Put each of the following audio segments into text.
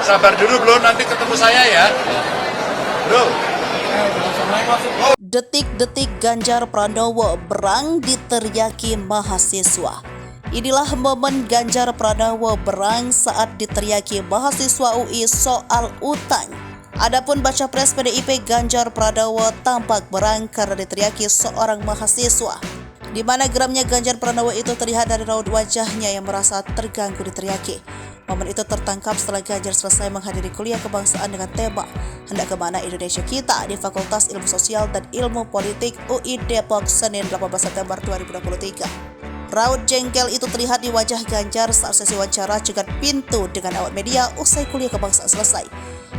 Sabar dulu bro, nanti ketemu saya ya. Bro. Detik-detik Ganjar Pranowo berang diteriaki mahasiswa. Inilah momen Ganjar Pranowo berang saat diteriaki mahasiswa UI soal utang. Adapun baca pres PDIP Ganjar Pranowo tampak berang karena diteriaki seorang mahasiswa. Di mana geramnya Ganjar Pranowo itu terlihat dari raut wajahnya yang merasa terganggu diteriaki. Momen itu tertangkap setelah Ganjar selesai menghadiri kuliah kebangsaan dengan tema Hendak Kemana Indonesia Kita di Fakultas Ilmu Sosial dan Ilmu Politik UI Depok Senin 18 September 2023. Raut jengkel itu terlihat di wajah Ganjar saat sesi wawancara cegat pintu dengan awak media usai kuliah kebangsaan selesai.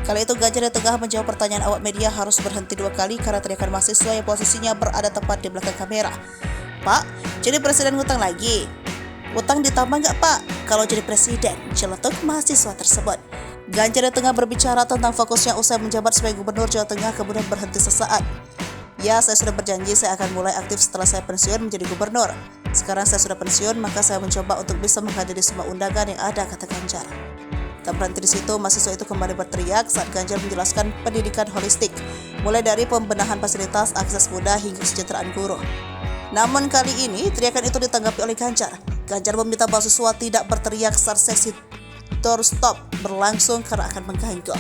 Kali itu Ganjar yang tengah menjawab pertanyaan awak media harus berhenti 2 kali karena teriakan mahasiswa yang posisinya berada tepat di belakang kamera. Pak, jadi presiden ngutang lagi? Utang ditambah nggak Pak? Kalau jadi presiden, celetuk mahasiswa tersebut. Ganjar yang tengah berbicara tentang fokusnya usai menjabat sebagai gubernur Jawa Tengah kemudian berhenti sesaat. Ya, saya sudah berjanji saya akan mulai aktif setelah saya pensiun menjadi gubernur. Sekarang saya sudah pensiun, maka saya mencoba untuk bisa menghadiri semua undangan yang ada, kata Ganjar. Tak berhenti di situ, mahasiswa itu kembali berteriak saat Ganjar menjelaskan pendidikan holistik, mulai dari pembenahan fasilitas, akses mudah hingga kesejahteraan guru. Namun kali ini, teriakan itu ditanggapi oleh Ganjar. Ganjar meminta mahasiswa tidak berteriak saat sesi doorstop berlangsung karena akan mengganggu.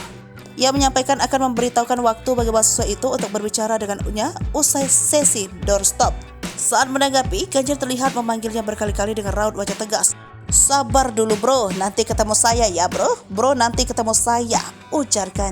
Ia menyampaikan akan memberitahukan waktu bagi mahasiswa itu untuk berbicara dengannya usai sesi doorstop. Saat menanggapi, Ganjar terlihat memanggilnya berkali-kali dengan raut wajah tegas. Sabar dulu bro, nanti ketemu saya ya bro. Bro nanti ketemu saya, ujar Ganjar.